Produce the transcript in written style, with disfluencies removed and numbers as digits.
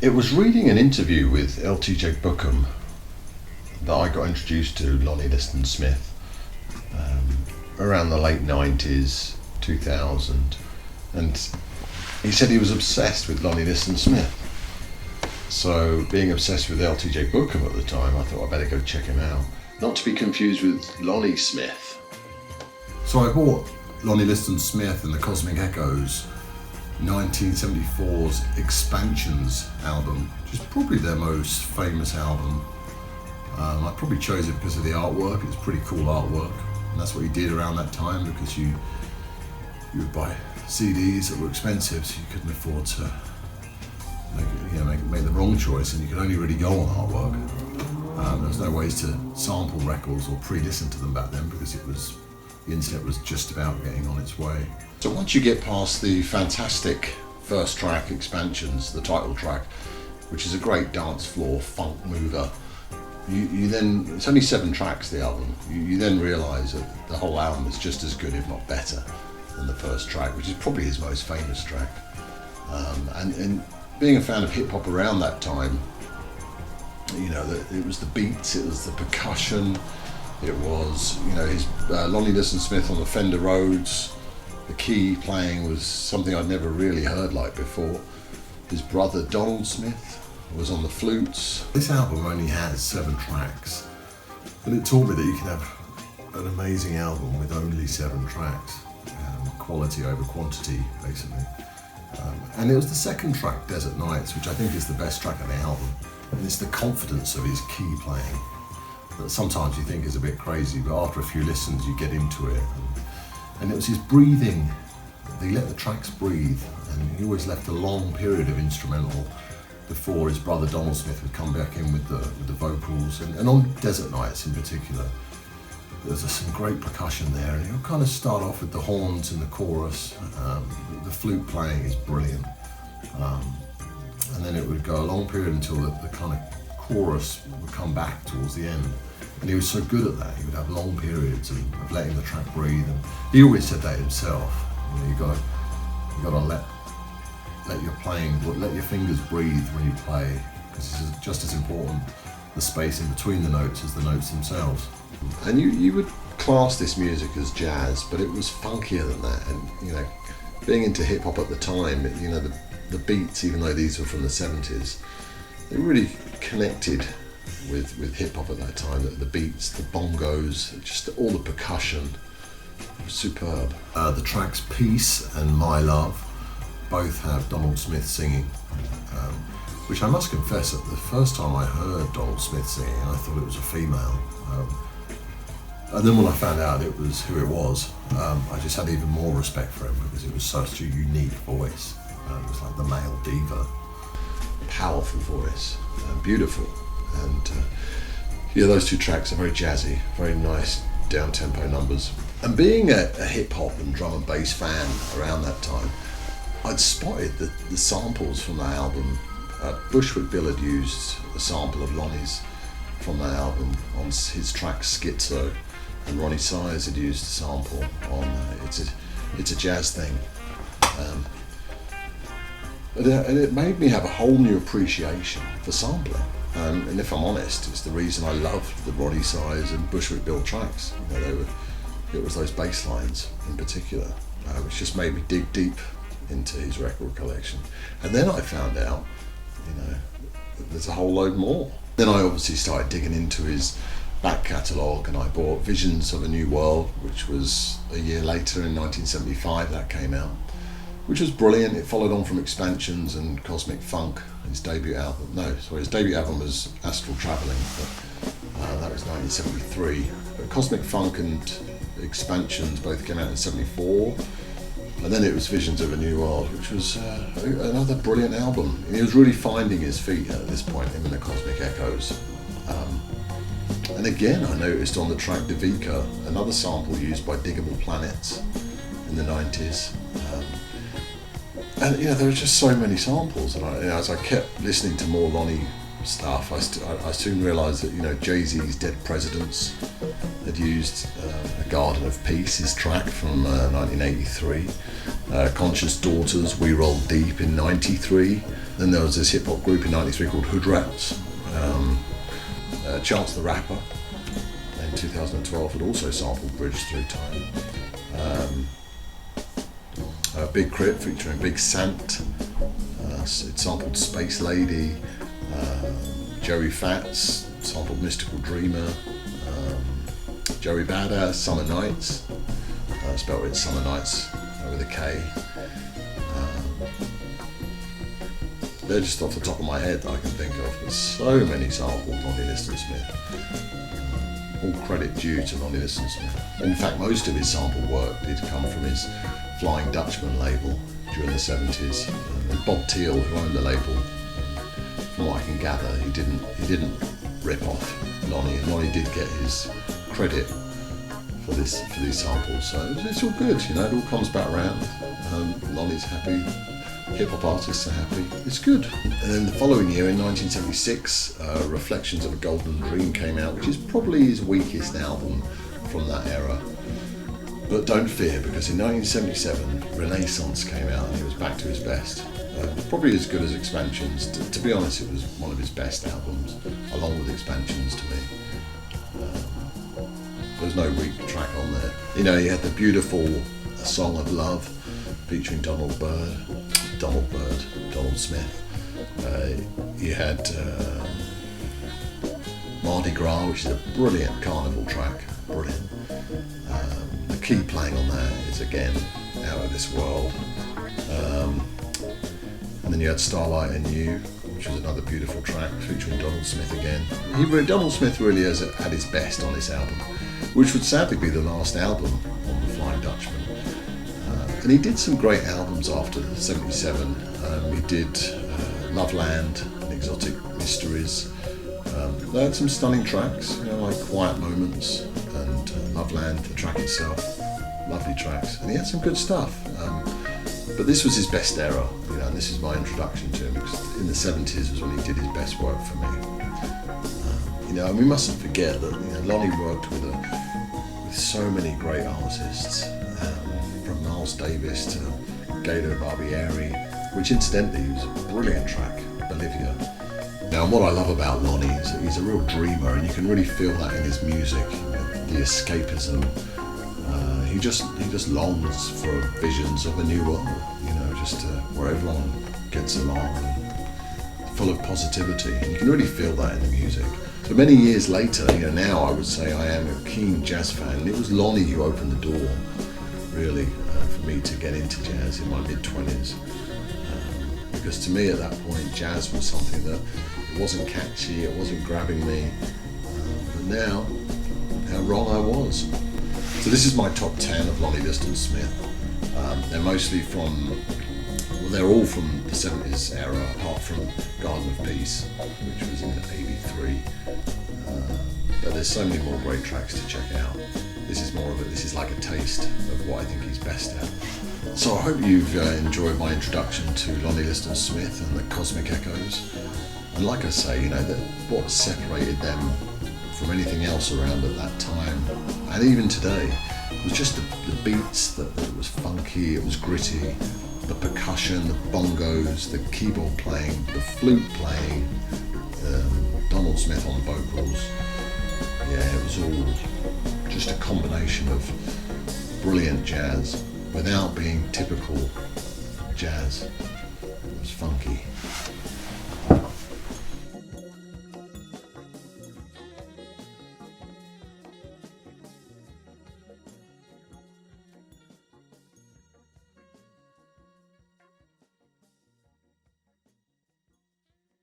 It was reading an interview with LTJ Bookham that I got introduced to Lonnie Liston Smith around the late 90s, 2000, and he said he was obsessed with Lonnie Liston Smith. So, being obsessed with LTJ Bookham at the time, I thought I better go check him out. Not to be confused with Lonnie Smith. So I bought Lonnie Liston Smith and the Cosmic Echoes 1974's Expansions album, which is probably their most famous album. I probably chose it because of the artwork. It's pretty cool artwork, and that's what you did around that time, because you would buy CDs that were expensive, so you couldn't afford to make the wrong choice, and you could only really go on artwork. There was no ways to sample records or pre-listen to them back then, because the internet was just about getting on its way. So once you get past the fantastic first track, Expansions, the title track, which is a great dance floor funk mover, you then, it's only 7 tracks, the album, you then realise that the whole album is just as good, if not better, than the first track, which is probably his most famous track. And being a fan of hip hop around that time, it was the beats, it was the percussion, it was, his Lonnie Liston Smith on the Fender Rhodes. The key playing was something I'd never really heard like before. His brother Donald Smith was on the flutes. This album only has 7 tracks, and it taught me that you can have an amazing album with only 7 tracks. Quality over quantity, basically. And it was the second track, Desert Nights, which I think is the best track on the album. And it's the confidence of his key playing that sometimes you think is a bit crazy, but after a few listens you get into it. And it was his breathing. He let the tracks breathe, and he always left a long period of instrumental before his brother Donald Smith would come back in with the vocals. And on Desert Nights in particular, there's some great percussion there, and he'll kind of start off with the horns in the chorus. The flute playing is brilliant, and then it would go a long period until the kind of chorus would come back towards the end. And he was so good at that. He would have long periods of letting the track breathe, and he always said that himself. You gotta let your playing, let your fingers breathe when you play, because it's just as important, the space in between the notes, as the notes themselves. And you would class this music as jazz, but it was funkier than that. And being into hip hop at the time, the beats, even though these were from the 70s, they really connected with hip hop at that time. The beats, the bongos, just all the percussion, it was superb. The tracks Peace and My Love both have Donald Smith singing, which I must confess, that the first time I heard Donald Smith singing, I thought it was a female. And then when I found out it was who it was, I just had even more respect for him, because it was such a unique voice. It was like the male diva. Powerful voice, beautiful. And those 2 tracks are very jazzy, very nice down-tempo numbers. And being a hip-hop and drum and bass fan around that time, I'd spotted the samples from that album. Bushwick Bill had used a sample of Lonnie's from that album on his track Schizo, and Ronnie Sais had used a sample on It's a Jazz Thing. And it made me have a whole new appreciation for sampling. And if I'm honest, it's the reason I loved the Ronnie Sais and Bushwick Bill tracks. It was those bass lines in particular, which just made me dig deep into his record collection. And then I found out, there's a whole load more. Then I obviously started digging into his back catalogue, and I bought Visions of a New World, which was a year later in 1975 that came out, which was brilliant. It followed on from Expansions and Cosmic Funk, his debut album. His debut album was Astral Travelling, but that was 1973. But Cosmic Funk and Expansions both came out in 74. And then it was Visions of a New World, which was another brilliant album. He was really finding his feet at this point, him and the Cosmic Echoes. And again, I noticed on the track Devika, another sample used by Diggable Planets in the 90s. And there were just so many samples, and as I kept listening to more Lonnie stuff, I soon realised that Jay-Z's Dead Presidents had used a Garden of Peace, his track from 1983. Conscious Daughters, We Roll Deep in 93. Then there was this hip hop group in 93 called Hood Rats. Chance the Rapper in 2012 had also sampled Bridge Through Time. Big Crit featuring Big Sant. It sampled Space Lady. Joey Fats sampled Mystical Dreamer. Joey Badass, Summer Nights. Spelled it Summer Nights with a K. They're just off the top of my head that I can think of. There's so many samples on Lonnie Liston Smith. All credit due to Lonnie Liston Smith. In fact, most of his sample work did come from his Flying Dutchman label during the 70s. Bob Teal, who owned the label, from what I can gather, he didn't rip off Lonnie, and Lonnie did get his credit for these samples. So it's all good, you know. It all comes back around. Lonnie's happy. Hip hop artists are happy. It's good. And then the following year, in 1976, Reflections of a Golden Dream came out, which is probably his weakest album from that era. But don't fear, because in 1977, Renaissance came out and he was back to his best. Probably as good as Expansions. To be honest, it was one of his best albums, along with Expansions to me. There's no weak track on there. You know, he had the beautiful A Song of Love featuring Donald Smith. You had Mardi Gras, which is a brilliant Carnival track, brilliant. The key playing on that is again out of this world. And then you had Starlight and You, which was another beautiful track featuring Donald Smith again. Donald Smith really is at his best on this album, which would sadly be the last album on the Flying Dutchman. And he did some great albums after '77. He did Loveland and Exotic Mysteries. They had some stunning tracks, you know, like Quiet Moments and Loveland, the track itself, lovely tracks. And he had some good stuff. But this was his best era, you know, and this is my introduction to him, because in the 70s was when he did his best work for me. You know, and we mustn't forget that, you know, Lonnie worked with so many great artists, from Miles Davis to Gato Barbieri, which incidentally was a brilliant track, Bolivia. Now, what I love about Lonnie is that he's a real dreamer, and you can really feel that in his music, you know, the escapism. He just longs for visions of a new world, you know, just where everyone gets along and full of positivity. And you can really feel that in the music. So many years later, you know, now I would say I am a keen jazz fan, and it was Lonnie who opened the door, really, for me to get into jazz in my mid-20s. Because to me at that point, jazz was something that it wasn't catchy, it wasn't grabbing me. But now, how wrong I was. So this is my top 10 of Lonnie Liston Smith. They're mostly they're all from the 70s era, apart from Garden of Peace, which was in '83. But there's so many more great tracks to check out. This is like a taste of what I think he's best at. So I hope you've enjoyed my introduction to Lonnie Liston Smith and the Cosmic Echoes. And like I say, you know, that what separated them from anything else around at that time, and even today, was just the beats, that it was funky, it was gritty, the percussion, the bongos, the keyboard playing, the flute playing, Donald Smith on vocals. Yeah, it was all just a combination of brilliant jazz without being typical jazz. It was funky.